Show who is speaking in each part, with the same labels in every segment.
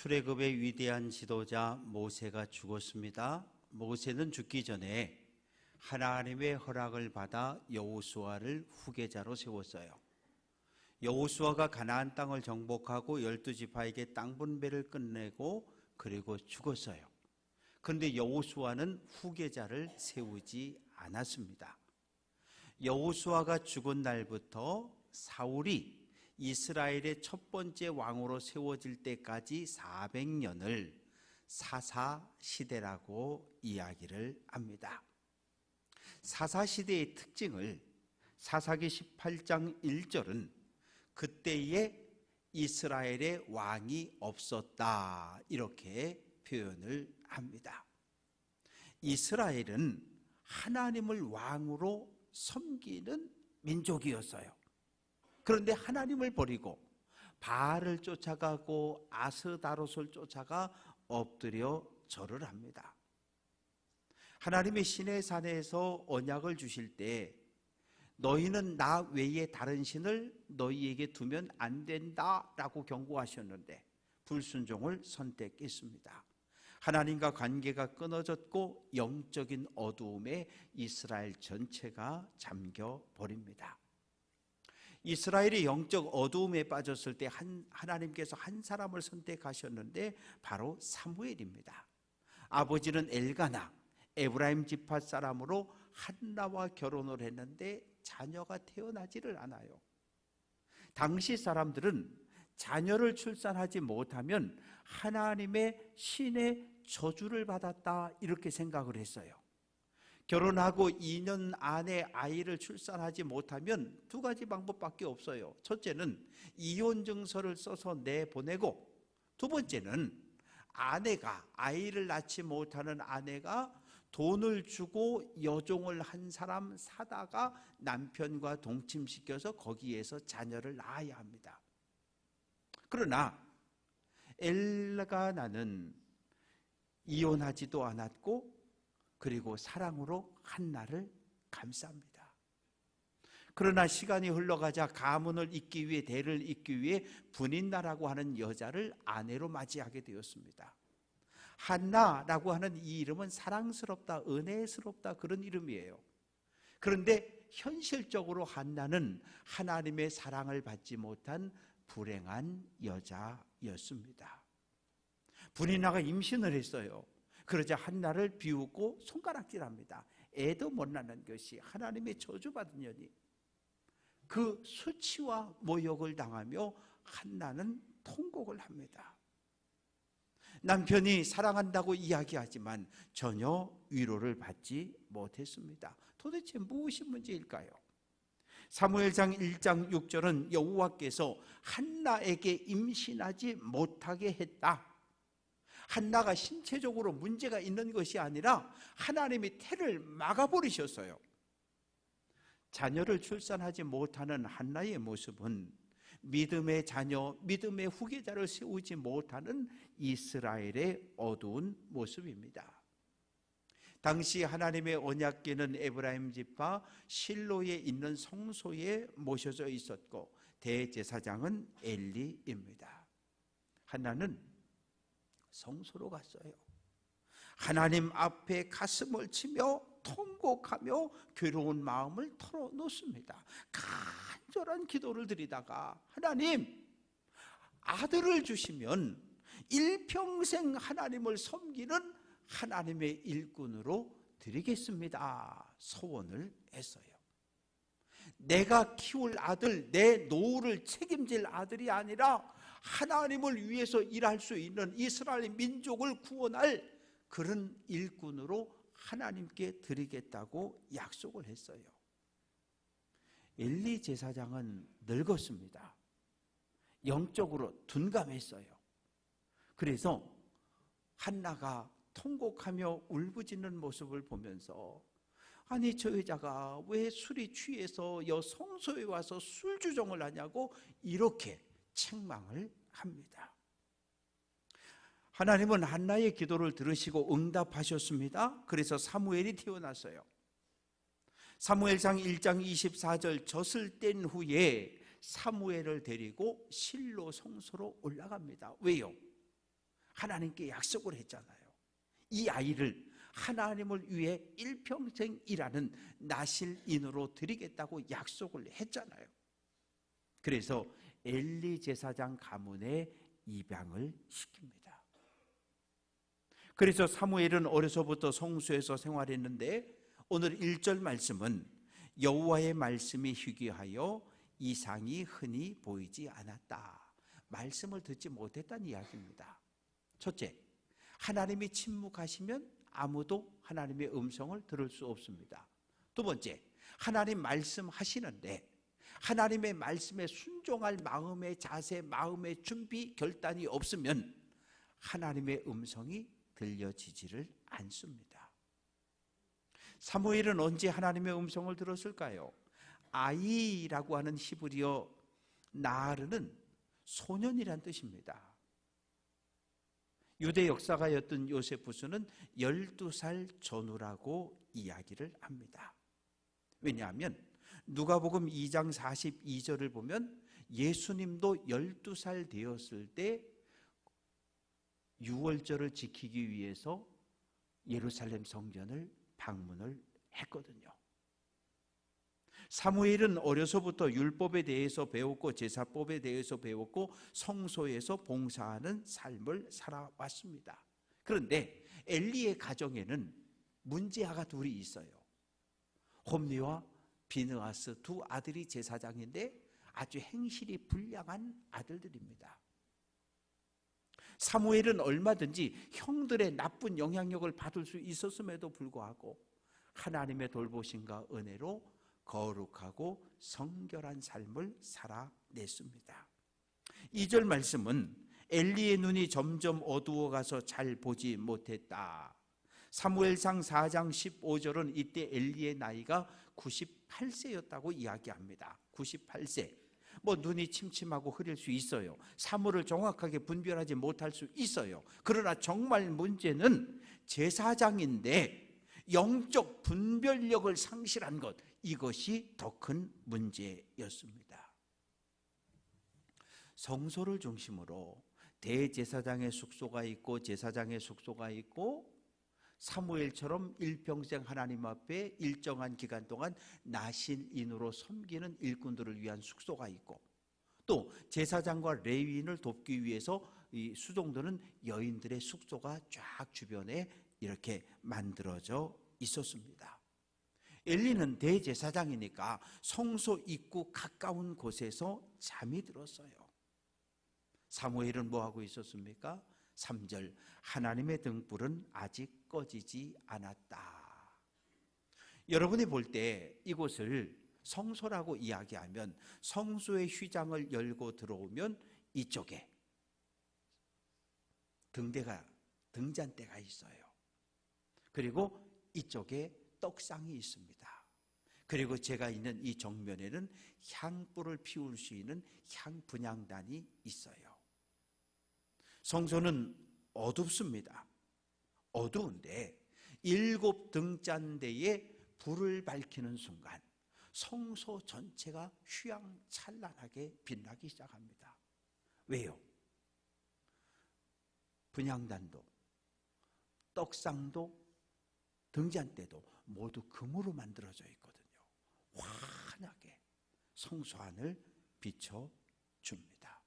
Speaker 1: 출애굽의 위대한 지도자 모세가 죽었습니다. 모세는 죽기 전에 하나님의 허락을 받아 여호수아를 후계자로 세웠어요. 여호수아가 가나안 땅을 정복하고 12지파에게 땅 분배를 끝내고 그리고 죽었어요. 그런데 여호수아는 후계자를 세우지 않았습니다. 여호수아가 죽은 날부터 사울이 이스라엘의 첫 번째 왕으로 세워질 때까지 400년을 사사시대라고 이야기를 합니다. 사사시대의 특징을 사사기 18장 1절은 그때에 이스라엘의 왕이 없었다 이렇게 표현을 합니다. 이스라엘은 하나님을 왕으로 섬기는 민족이었어요. 그런데 하나님을 버리고 바알을 쫓아가고 아스다롯을 쫓아가 엎드려 절을 합니다. 하나님의 시내산에서 언약을 주실 때 너희는 나 외에 다른 신을 너희에게 두면 안 된다라고 경고하셨는데 불순종을 선택했습니다. 하나님과 관계가 끊어졌고 영적인 어두움에 이스라엘 전체가 잠겨 버립니다. 이스라엘이 영적 어두움에 빠졌을 때 하나님께서 한 사람을 선택하셨는데 바로 사무엘입니다. 아버지는 엘가나, 에브라임 지파 사람으로 한나와 결혼을 했는데 자녀가 태어나지를 않아요. 당시 사람들은 자녀를 출산하지 못하면 하나님의 신의 저주를 받았다 이렇게 생각을 했어요. 결혼하고 2년 안에 아이를 출산하지 못하면 두 가지 방법밖에 없어요. 첫째는 이혼 증서를 써서 내보내고, 두 번째는 아내가, 아이를 낳지 못하는 아내가 돈을 주고 여종을 한 사람 사다가 남편과 동침시켜서 거기에서 자녀를 낳아야 합니다. 그러나 엘가나는 이혼하지도 않았고 그리고 사랑으로 한나를 감쌉니다. 그러나 시간이 흘러가자 가문을 잇기 위해, 대를 잇기 위해 분인나라고 하는 여자를 아내로 맞이하게 되었습니다. 한나라고 하는 이 이름은 사랑스럽다, 은혜스럽다 그런 이름이에요. 그런데 현실적으로 한나는 하나님의 사랑을 받지 못한 불행한 여자였습니다. 분인나가 임신을 했어요. 그러자 한나를 비웃고 손가락질합니다. 애도 못 낳는 것이 하나님의 저주받은 년이. 그 수치와 모욕을 당하며 한나는 통곡을 합니다. 남편이 사랑한다고 이야기하지만 전혀 위로를 받지 못했습니다. 도대체 무엇이 문제일까요? 사무엘상 1장 6절은 여호와께서 한나에게 임신하지 못하게 했다. 한나가 신체적으로 문제가 있는 것이 아니라 하나님이 태를 막아버리셨어요. 자녀를 출산하지 못하는 한나의 모습은 믿음의 자녀, 믿음의 후계자를 세우지 못하는 이스라엘의 어두운 모습입니다. 당시 하나님의 언약궤는 에브라임 지파 실로에 있는 성소에 모셔져 있었고 대제사장은 엘리입니다. 한나는 성소로 갔어요. 하나님 앞에 가슴을 치며 통곡하며 괴로운 마음을 털어놓습니다. 간절한 기도를 드리다가 하나님, 아들을 주시면 일평생 하나님을 섬기는 하나님의 일꾼으로 드리겠습니다. 소원을 했어요. 내가 키울 아들, 내 노후를 책임질 아들이 아니라 하나님을 위해서 일할 수 있는 이스라엘 민족을 구원할 그런 일꾼으로 하나님께 드리겠다고 약속을 했어요. 엘리 제사장은 늙었습니다. 영적으로 둔감했어요. 그래서 한나가 통곡하며 울부짖는 모습을 보면서 아니 저 여자가 왜 술이 취해서 성소에 와서 술주정을 하냐고 이렇게 책망을 합니다. 하나님은 한나의 기도를 들으시고 응답하셨습니다. 그래서 사무엘이 태어났어요. 사무엘상 1장 24절 젖을 뗀 후에 사무엘을 데리고 실로 성소로 올라갑니다. 왜요? 하나님께 약속을 했잖아요. 이 아이를 하나님을 위해 일평생 일하는 나실인으로 드리겠다고 약속을 했잖아요. 그래서 엘리 제사장 가문에 입양을 시킵니다. 그래서 사무엘은 어려서부터 성소에서 생활했는데 오늘 1절 말씀은 여호와의 말씀이 희귀하여 이상이 흔히 보이지 않았다. 말씀을 듣지 못했다는 이야기입니다. 첫째, 하나님이 침묵하시면 아무도 하나님의 음성을 들을 수 없습니다. 두 번째, 하나님 말씀하시는데 하나님의 말씀에 순종할 마음의 자세, 마음의 준비, 결단이 없으면 하나님의 음성이 들려지지를 않습니다. 사무엘은 언제 하나님의 음성을 들었을까요? 아이라고 하는 히브리어 나르는 소년이란 뜻입니다. 유대 역사가였던 요세푸스는 12살 전후라고 이야기를 합니다. 왜냐하면 누가복음 2장 42절을 보면 예수님도 12살 되었을 때 유월절을 지키기 위해서 예루살렘 성전을 방문을 했거든요. 사무엘은 어려서부터 율법에 대해서 배웠고 제사법에 대해서 배웠고 성소에서 봉사하는 삶을 살아왔습니다. 그런데 엘리의 가정에는 문제아가 둘이 있어요. 홈리와 비느하스 두 아들이 제사장인데 아주 행실이 불량한 아들들입니다. 사무엘은 얼마든지 형들의 나쁜 영향력을 받을 수 있었음에도 불구하고 하나님의 돌보심과 은혜로 거룩하고 성결한 삶을 살아냈습니다. 2절 말씀은 엘리의 눈이 점점 어두워가서 잘 보지 못했다. 사무엘상 4장 15절은 이때 엘리의 나이가 98세였다고 이야기합니다. 98세. 눈이 침침하고 흐릴 수 있어요. 사물을 정확하게 분별하지 못할 수 있어요. 그러나 정말 문제는 제사장인데 영적 분별력을 상실한 것, 이것이 더 큰 문제였습니다. 성소를 중심으로 대제사장의 숙소가 있고 제사장의 숙소가 있고 사무엘처럼 일평생 하나님 앞에 일정한 기간 동안 나실인으로 섬기는 일꾼들을 위한 숙소가 있고 또 제사장과 레위인을 돕기 위해서 이 수종드는 여인들의 숙소가 쫙 주변에 이렇게 만들어져 있었습니다. 엘리는 대제사장이니까 성소 입구 가까운 곳에서 잠이 들었어요. 사무엘은 뭐하고 있었습니까? 3절, 하나님의 등불은 아직 꺼지지 않았다. 여러분이 볼 때 이곳을 성소라고 이야기하면 성소의 휘장을 열고 들어오면 이쪽에 등잔대가 있어요. 그리고 이쪽에 떡상이 있습니다. 그리고 제가 있는 이 정면에는 향불을 피울 수 있는 향분향단이 있어요. 성소는 어둡습니다. 어두운데 7 등잔대에 불을 밝히는 순간 성소 전체가 휘황찬란하게 빛나기 시작합니다. 왜요? 분향단도 떡상도 등잔대도 모두 금으로 만들어져 있거든요. 환하게 성소 안을 비춰줍니다.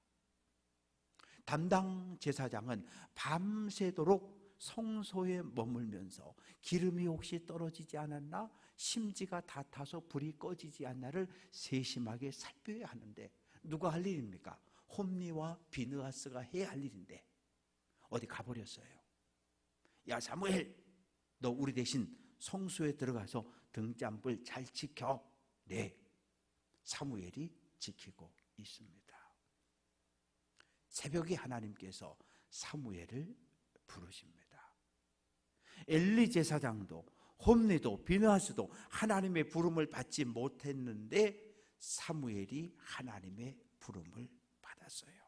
Speaker 1: 담당 제사장은 밤새도록 성소에 머물면서 기름이 혹시 떨어지지 않았나, 심지가 다 타서 불이 꺼지지 않나를 세심하게 살펴야 하는데 누가 할 일입니까? 홈리와 비느하스가 해야 할 일인데 어디 가버렸어요. 야 사무엘, 너 우리 대신 성소에 들어가서 등잔불 잘 지켜. 네, 사무엘이 지키고 있습니다. 새벽에 하나님께서 사무엘을 부르십니다. 엘리 제사장도 홈리도 비느하스도 하나님의 부름을 받지 못했는데 사무엘이 하나님의 부름을 받았어요.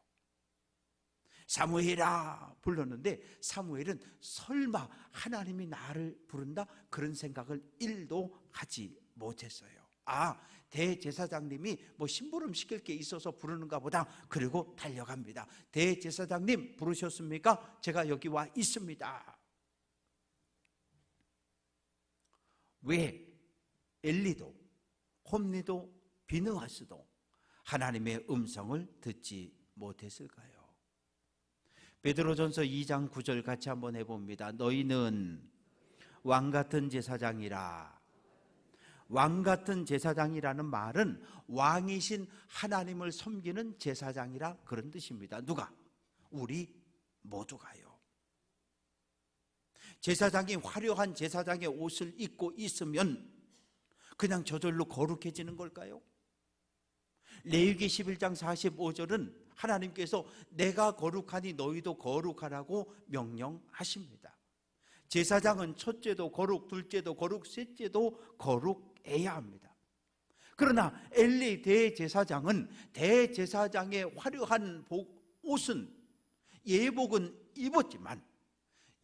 Speaker 1: 사무엘아 불렀는데 사무엘은 설마 하나님이 나를 부른다? 그런 생각을 1도 하지 못했어요. 아, 대제사장님이 뭐 심부름 시킬 게 있어서 부르는가 보다. 그리고 달려갑니다. 대제사장님 부르셨습니까? 제가 여기 와 있습니다. 왜 엘리도 홈리도 비느하스도 하나님의 음성을 듣지 못했을까요? 베드로전서 2장 9절 같이 한번 해봅니다. 너희는 왕같은 제사장이라. 왕같은 제사장이라는 말은 왕이신 하나님을 섬기는 제사장이라 그런 뜻입니다. 누가? 우리 모두가요. 제사장이 화려한 제사장의 옷을 입고 있으면 그냥 저절로 거룩해지는 걸까요? 레위기 11장 45절은 하나님께서 내가 거룩하니 너희도 거룩하라고 명령하십니다. 제사장은 첫째도 거룩, 둘째도 거룩, 셋째도 거룩해야 합니다. 그러나 엘리 대제사장은 대제사장의 화려한 옷은, 예복은 입었지만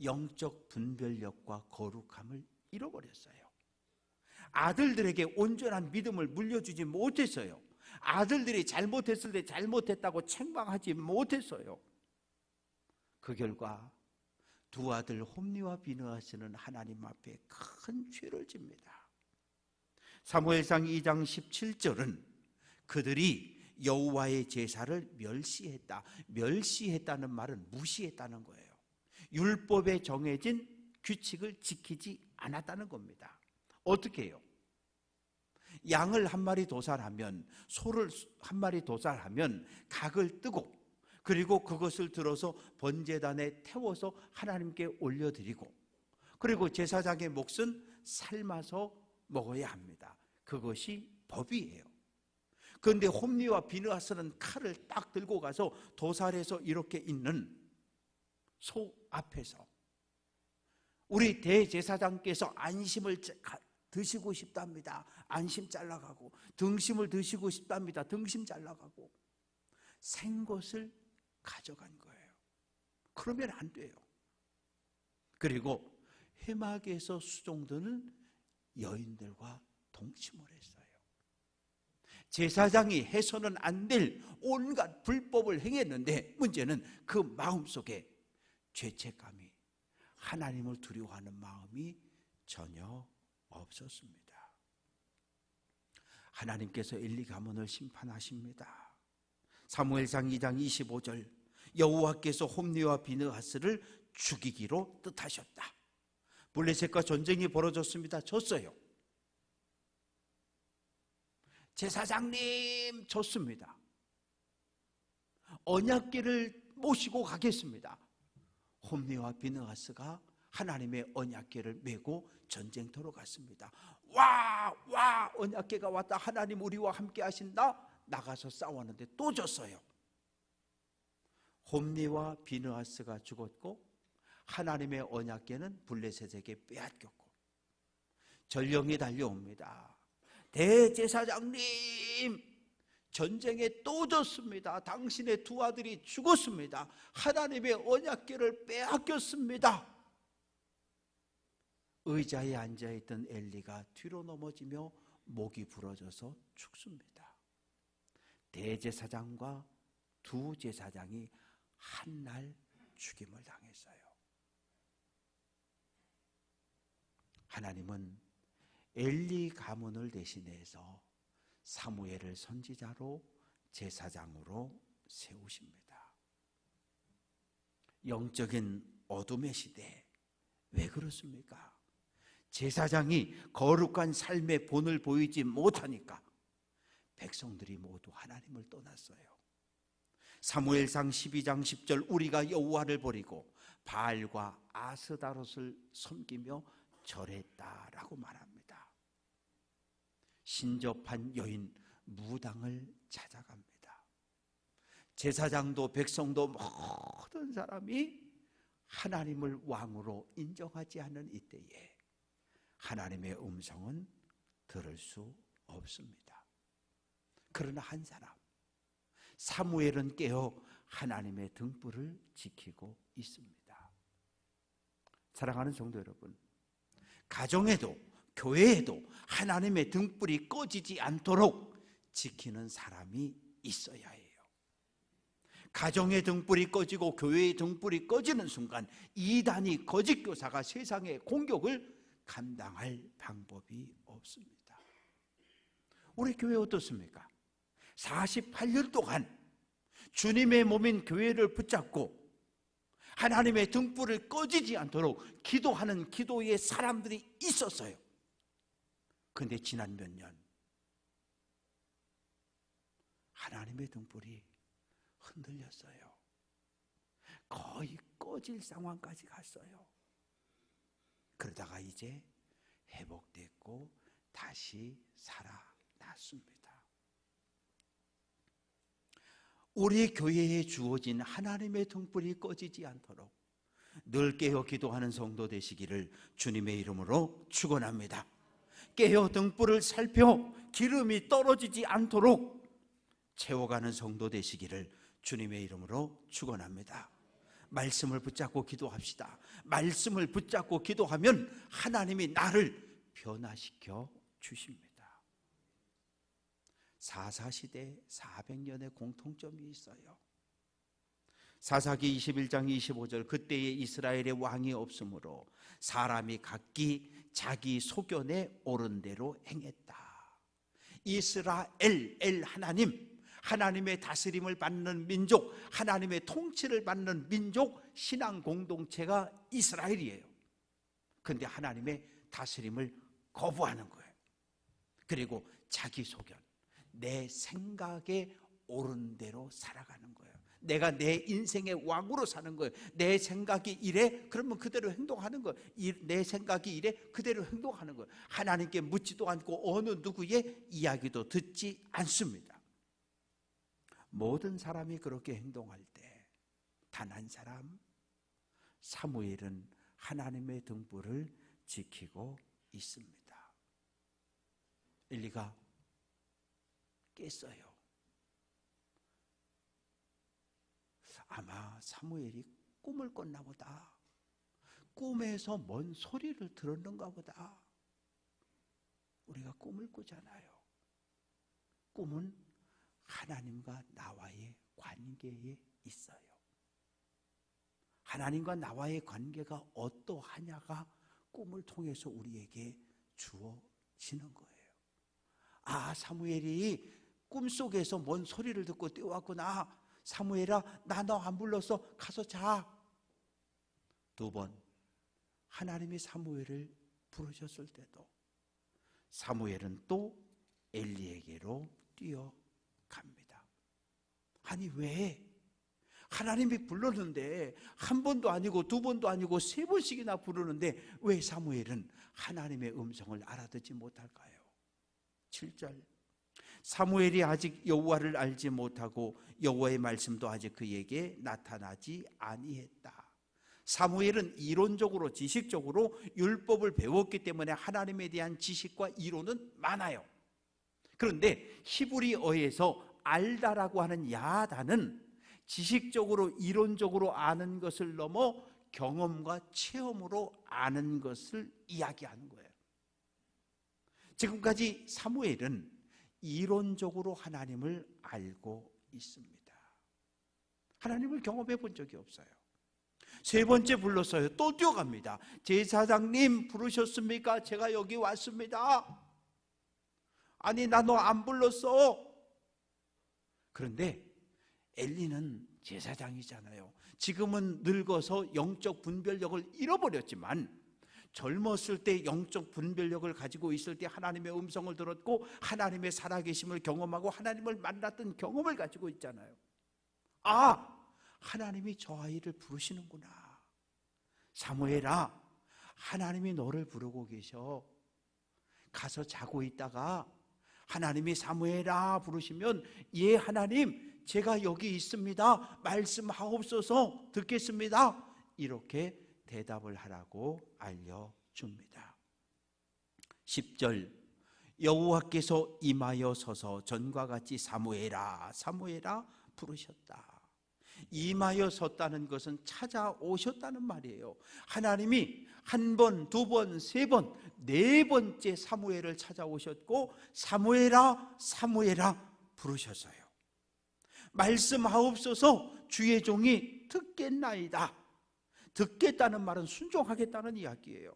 Speaker 1: 영적 분별력과 거룩함을 잃어버렸어요. 아들들에게 온전한 믿음을 물려주지 못했어요. 아들들이 잘못했을 때 잘못했다고 책망하지 못했어요. 그 결과 두 아들 홈리와 비느하스는 하나님 앞에 큰 죄를 집니다. 사무엘상 2장 17절은 그들이 여호와의 제사를 멸시했다. 멸시했다는 말은 무시했다는 거예요. 율법에 정해진 규칙을 지키지 않았다는 겁니다. 어떻게 해요? 양을 한 마리 도살하면, 소를 한 마리 도살하면 각을 뜨고, 그리고 그것을 들어서 번제단에 태워서 하나님께 올려드리고, 그리고 제사장의 몫은 삶아서 먹어야 합니다. 그것이 법이에요. 그런데 홈리와 비느하스는 칼을 딱 들고 가서 도살해서 이렇게 있는 소 앞에서 우리 대제사장께서 안심을 드시고 싶답니다. 안심 잘라가고, 등심을 드시고 싶답니다. 등심 잘라가고, 생것을 가져간 거예요. 그러면 안 돼요. 그리고 회막에서 수종드는 여인들과 동침을 했어요. 제사장이 해서는 안 될 온갖 불법을 행했는데 문제는 그 마음속에 죄책감이, 하나님을 두려워하는 마음이 전혀 없었습니다. 하나님께서 엘리 가문을 심판하십니다. 사무엘상 2장 25절, 여호와께서 홈리와 비느하스를 죽이기로 뜻하셨다. 블레셋과 전쟁이 벌어졌습니다. 졌어요. 제사장님 졌습니다. 언약궤를 모시고 가겠습니다. 홈리와 비느하스가 하나님의 언약궤를 메고 전쟁터로 갔습니다. 와, 언약궤가 왔다. 하나님 우리와 함께 하신다. 나가서 싸웠는데 또 졌어요. 홈리와 비느하스가 죽었고 하나님의 언약궤는 블레셋에게 빼앗겼고, 전령이 달려옵니다. 대제사장님, 전쟁에 또 졌습니다. 당신의 두 아들이 죽었습니다. 하나님의 언약궤를 빼앗겼습니다. 의자에 앉아있던 엘리가 뒤로 넘어지며 목이 부러져서 죽습니다. 대제사장과 두 제사장이 한날 죽임을 당했어요. 하나님은 엘리 가문을 대신해서 사무엘을 선지자로, 제사장으로 세우십니다. 영적인 어둠의 시대, 왜 그렇습니까? 제사장이 거룩한 삶의 본을 보이지 못하니까 백성들이 모두 하나님을 떠났어요. 사무엘상 12장 10절, 우리가 여호와를 버리고 바알과 아스다롯을 섬기며 절했다라고 말합니다. 신접한 여인 무당을 찾아갑니다. 제사장도 백성도 모든 사람이 하나님을 왕으로 인정하지 않는 이때에 하나님의 음성은 들을 수 없습니다. 그러나 한 사람, 사무엘은 깨어 하나님의 등불을 지키고 있습니다. 사랑하는 성도 여러분, 가정에도 교회에도 하나님의 등불이 꺼지지 않도록 지키는 사람이 있어야 해요. 가정의 등불이 꺼지고 교회의 등불이 꺼지는 순간 이단이 거짓 교사가 세상의 공격을 감당할 방법이 없습니다. 우리 교회 어떻습니까? 48년 동안 주님의 몸인 교회를 붙잡고 하나님의 등불을 꺼지지 않도록 기도하는 기도의 사람들이 있었어요. 그런데 지난 몇 년 하나님의 등불이 흔들렸어요. 거의 꺼질 상황까지 갔어요. 그러다가 이제 회복됐고 다시 살아났습니다. 우리 교회에 주어진 하나님의 등불이 꺼지지 않도록 늘 깨어 기도하는 성도 되시기를 주님의 이름으로 축원합니다. 깨어 등불을 살펴 기름이 떨어지지 않도록 채워가는 성도 되시기를 주님의 이름으로 축원합니다. 말씀을 붙잡고 기도합시다. 말씀을 붙잡고 기도하면 하나님이 나를 변화시켜 주십니다. 사사시대 400년의 공통점이 있어요. 사사기 21장 25절 그때에 이스라엘의 왕이 없으므로 사람이 각기 자기 소견에 옳은 대로 행했다. 이스라엘, 하나님의 다스림을 받는 민족, 하나님의 통치를 받는 민족, 신앙 공동체가 이스라엘이에요. 그런데 하나님의 다스림을 거부하는 거예요. 그리고 자기 소견, 내 생각에 옳은 대로 살아가는 거예요. 내가 내 인생의 왕으로 사는 거예요. 내 생각이 이래? 그러면 그대로 행동하는 거예요. 내 생각이 이래? 그대로 행동하는 거예요. 하나님께 묻지도 않고 어느 누구의 이야기도 듣지 않습니다. 모든 사람이 그렇게 행동할 때 단 한 사람, 사무엘은 하나님의 등불을 지키고 있습니다. 엘리가 깼어요. 아마 사무엘이 꿈을 꿨나 보다. 꿈에서 뭔 소리를 들었는가 보다. 우리가 꿈을 꾸잖아요. 꿈은 하나님과 나와의 관계에 있어요. 하나님과 나와의 관계가 어떠하냐가 꿈을 통해서 우리에게 주어지는 거예요. 아, 사무엘이 꿈속에서 뭔 소리를 듣고 뛰어왔구나. 사무엘아, 나 너 안 불렀어. 가서 자. 두 번 하나님이 사무엘을 부르셨을 때도 사무엘은 또 엘리에게로 뛰어갑니다. 아니 왜? 하나님이 불렀는데 한 번도 아니고 두 번도 아니고 세 번씩이나 부르는데 왜 사무엘은 하나님의 음성을 알아듣지 못할까요? 7절 사무엘이 아직 여호와를 알지 못하고 여호와의 말씀도 아직 그에게 나타나지 아니했다. 사무엘은 이론적으로 지식적으로 율법을 배웠기 때문에 하나님에 대한 지식과 이론은 많아요. 그런데 히브리어에서 알다라고 하는 야다는 지식적으로 이론적으로 아는 것을 넘어 경험과 체험으로 아는 것을 이야기하는 거예요. 지금까지 사무엘은 이론적으로 하나님을 알고 있습니다. 하나님을 경험해 본 적이 없어요. 세 번째 불렀어요. 또 뛰어갑니다. 제사장님 부르셨습니까? 제가 여기 왔습니다. 아니 나 너 안 불렀어. 그런데 엘리는 제사장이잖아요. 지금은 늙어서 영적 분별력을 잃어버렸지만 젊었을 때 영적 분별력을 가지고 있을 때 하나님의 음성을 들었고 하나님의 살아계심을 경험하고 하나님을 만났던 경험을 가지고 있잖아요. 아, 하나님이 저 아이를 부르시는구나. 사무엘아, 하나님이 너를 부르고 계셔. 가서 자고 있다가 하나님이 사무엘아 부르시면 예 하나님 제가 여기 있습니다. 말씀하옵소서 듣겠습니다. 이렇게 대답을 하라고 알려줍니다. 10절 여호와께서 임하여 서서 전과 같이 사무엘아 사무엘아 부르셨다. 임하여 섰다는 것은 찾아오셨다는 말이에요. 하나님이 한 번, 두 번, 세 번, 네 번째 사무엘을 찾아오셨고 사무엘아 사무엘아 부르셨어요. 말씀하옵소서 주의 종이 듣겠나이다. 듣겠다는 말은 순종하겠다는 이야기예요.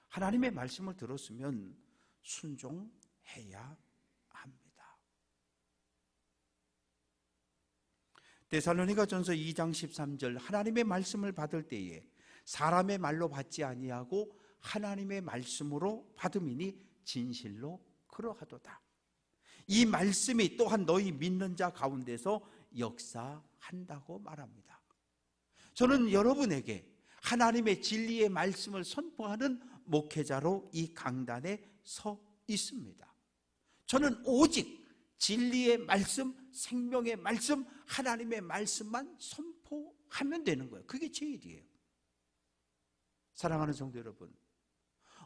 Speaker 1: 하나님의 말씀을 들었으면 순종해야 합니다. 데살로니가전서 2장 13절 하나님의 말씀을 받을 때에 사람의 말로 받지 아니하고 하나님의 말씀으로 받음이니 진실로 그러하도다. 이 말씀이 또한 너희 믿는 자 가운데서 역사한다고 말합니다. 저는 여러분에게 하나님의 진리의 말씀을 선포하는 목회자로 이 강단에 서 있습니다. 저는 오직 진리의 말씀, 생명의 말씀, 하나님의 말씀만 선포하면 되는 거예요. 그게 제 일이에요. 사랑하는 성도 여러분,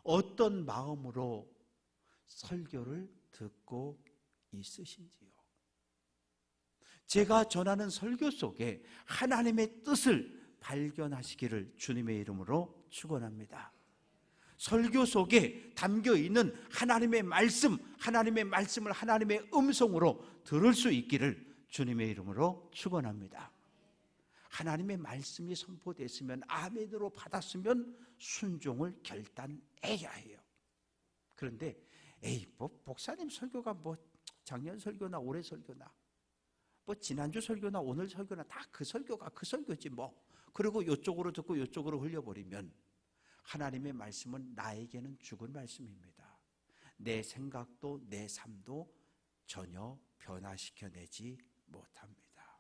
Speaker 1: 어떤 마음으로 설교를 듣고 있으신지요? 제가 전하는 설교 속에 하나님의 뜻을 발견하시기를 주님의 이름으로 축원합니다. 설교 속에 담겨있는 하나님의 말씀, 하나님의 말씀을 하나님의 음성으로 들을 수 있기를 주님의 이름으로 축원합니다. 하나님의 말씀이 선포됐으면 아멘으로 받았으면 순종을 결단해야 해요. 그런데 목사님 설교가 작년 설교나 올해 설교나 지난주 설교나 오늘 설교나 다 그 설교가 그 설교지 그리고 이쪽으로 듣고 이쪽으로 흘려버리면 하나님의 말씀은 나에게는 죽은 말씀입니다. 내 생각도 내 삶도 전혀 변화시켜내지 못합니다.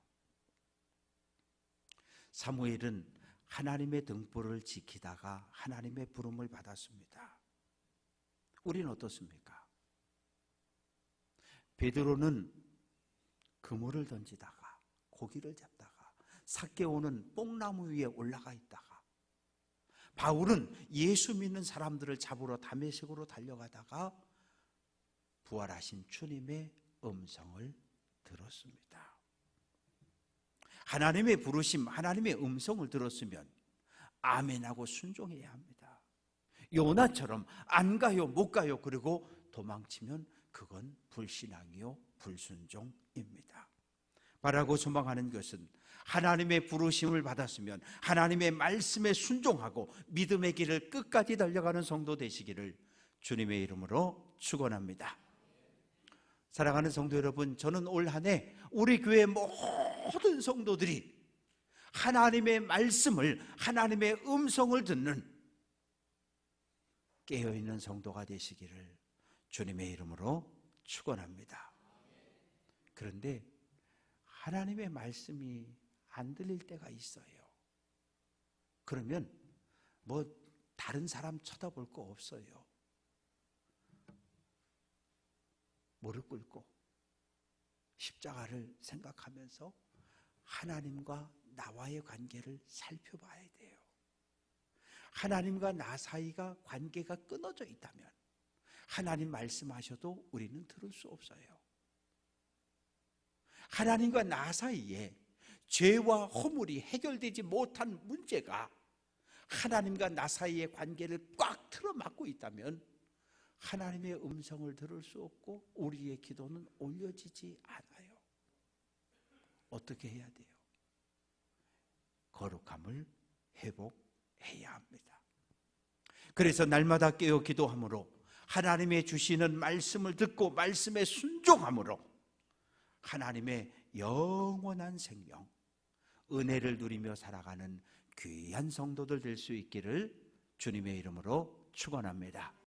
Speaker 1: 사무엘은 하나님의 등불을 지키다가 하나님의 부름을 받았습니다. 우리는 어떻습니까? 베드로는 그물을 던지다가 고기를 잡다가 삭개오는 뽕나무 위에 올라가 있다가, 바울은 예수 믿는 사람들을 잡으러 다메섹으로 달려가다가 부활하신 주님의 음성을 들었습니다. 하나님의 부르심, 하나님의 음성을 들었으면 아멘하고 순종해야 합니다. 요나처럼 안 가요, 못 가요, 그리고 도망치면 그건 불신앙이요 불순종입니다. 바라고 소망하는 것은 하나님의 부르심을 받았으면 하나님의 말씀에 순종하고 믿음의 길을 끝까지 달려가는 성도 되시기를 주님의 이름으로 축원합니다. 사랑하는 성도 여러분, 저는 올 한 해 우리 교회 모든 성도들이 하나님의 말씀을, 하나님의 음성을 듣는 깨어있는 성도가 되시기를 주님의 이름으로 축원합니다. 그런데 하나님의 말씀이 안 들릴 때가 있어요. 그러면 다른 사람 쳐다볼 거 없어요. 무릎 꿇고 십자가를 생각하면서 하나님과 나와의 관계를 살펴봐야 돼요. 하나님과 나 사이가 관계가 끊어져 있다면 하나님 말씀하셔도 우리는 들을 수 없어요. 하나님과 나 사이에 죄와 허물이 해결되지 못한 문제가 하나님과 나 사이의 관계를 꽉 틀어막고 있다면 하나님의 음성을 들을 수 없고 우리의 기도는 올려지지 않아요. 어떻게 해야 돼요? 거룩함을 회복해야 합니다. 그래서 날마다 깨어 기도함으로 하나님의 주시는 말씀을 듣고 말씀에 순종함으로 하나님의 영원한 생명, 은혜를 누리며 살아가는 귀한 성도들 될 수 있기를 주님의 이름으로 축원합니다.